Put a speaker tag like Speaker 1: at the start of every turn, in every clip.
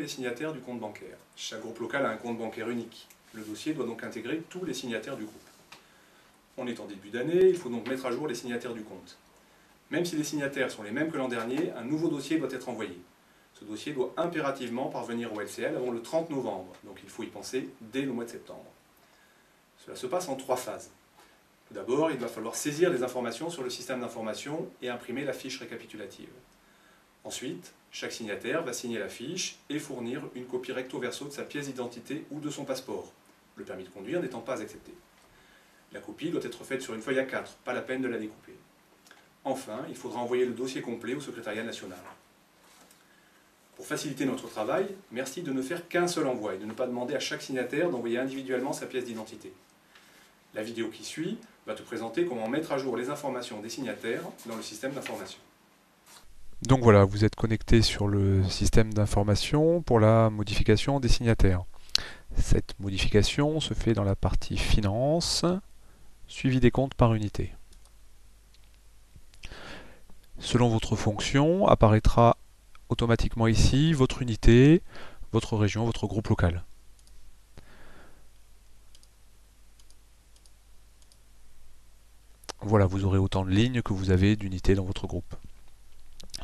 Speaker 1: les signataires du compte bancaire. Chaque groupe local a un compte bancaire unique. Le dossier doit donc intégrer tous les signataires du groupe. On est en début d'année, il faut donc mettre à jour les signataires du compte. Même si les signataires sont les mêmes que l'an dernier, un nouveau dossier doit être envoyé. Ce dossier doit impérativement parvenir au LCL avant le 30 novembre, donc il faut y penser dès le mois de septembre. Cela se passe en 3 phases. Tout d'abord, il va falloir saisir les informations sur le système d'information et imprimer la fiche récapitulative. Ensuite, chaque signataire va signer la fiche et fournir une copie recto verso de sa pièce d'identité ou de son passeport, le permis de conduire n'étant pas accepté. La copie doit être faite sur une feuille A4, pas la peine de la découper. Enfin, il faudra envoyer le dossier complet au secrétariat national. Pour faciliter notre travail, merci de ne faire qu'un seul envoi et de ne pas demander à chaque signataire d'envoyer individuellement sa pièce d'identité. La vidéo qui suit va te présenter comment mettre à jour les informations des signataires dans le système d'information.
Speaker 2: Donc voilà, vous êtes connecté sur le système d'information pour la modification des signataires. Cette modification se fait dans la partie Finances, suivi des comptes par unité. Selon votre fonction, apparaîtra automatiquement ici votre unité, votre région, votre groupe local. Voilà, vous aurez autant de lignes que vous avez d'unités dans votre groupe.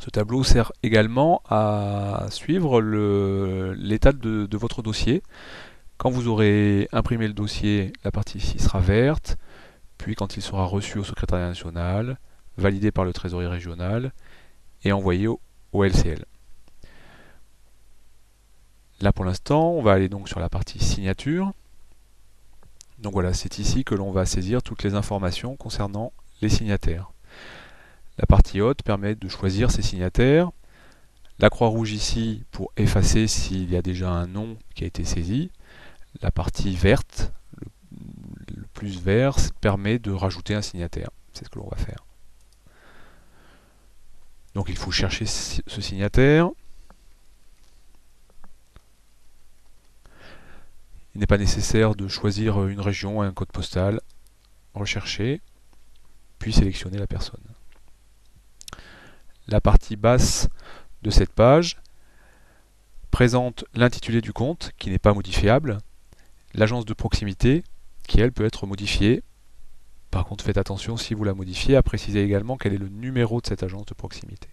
Speaker 2: Ce tableau sert également à suivre l'état de votre dossier. Quand vous aurez imprimé le dossier, la partie ici sera verte, puis quand il sera reçu au secrétariat national, validé par le trésorier régional et envoyé au LCL. Là pour l'instant, on va aller donc sur la partie signature. Donc voilà, c'est ici que l'on va saisir toutes les informations concernant les signataires. La partie haute permet de choisir ses signataires. La croix rouge ici pour effacer s'il y a déjà un nom qui a été saisi. La partie verte, le plus vert, permet de rajouter un signataire. C'est ce que l'on va faire. Donc il faut chercher ce signataire. Il n'est pas nécessaire de choisir une région, un code postal. Rechercher, puis sélectionner la personne. La partie basse de cette page présente l'intitulé du compte, qui n'est pas modifiable, l'agence de proximité, qui elle peut être modifiée. Par contre, faites attention si vous la modifiez à préciser également quel est le numéro de cette agence de proximité.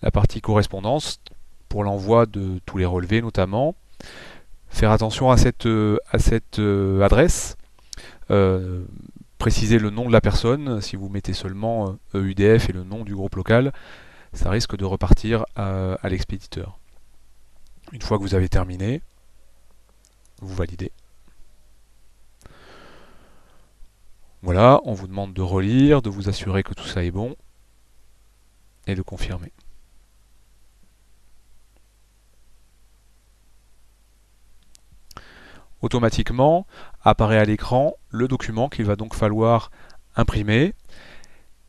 Speaker 2: La partie correspondance, pour l'envoi de tous les relevés notamment. Faire attention à cette adresse. Préciser le nom de la personne. Si vous mettez seulement EUDF et le nom du groupe local, ça risque de repartir à l'expéditeur. Une fois que vous avez terminé, vous validez. Voilà, on vous demande de relire, de vous assurer que tout ça est bon et de confirmer. Automatiquement apparaît à l'écran le document qu'il va donc falloir imprimer,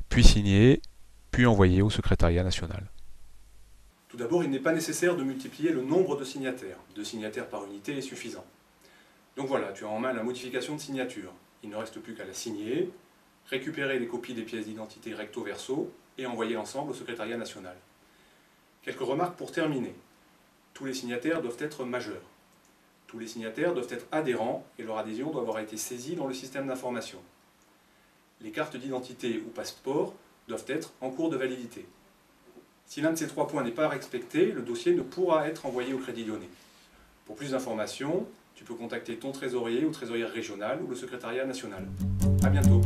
Speaker 2: puis signer, puis envoyer au secrétariat national.
Speaker 1: Tout d'abord, il n'est pas nécessaire de multiplier le nombre de signataires. 2 signataires par unité est suffisant. Donc voilà, tu as en main la modification de signature. Il ne reste plus qu'à la signer, récupérer les copies des pièces d'identité recto verso et envoyer l'ensemble au secrétariat national. Quelques remarques pour terminer. Tous les signataires doivent être majeurs. Tous les signataires doivent être adhérents et leur adhésion doit avoir été saisie dans le système d'information. Les cartes d'identité ou passeports doivent être en cours de validité. Si l'un de ces 3 points n'est pas respecté, le dossier ne pourra être envoyé au Crédit Lyonnais. Pour plus d'informations, tu peux contacter ton trésorier ou trésorière régionale ou le secrétariat national. À bientôt.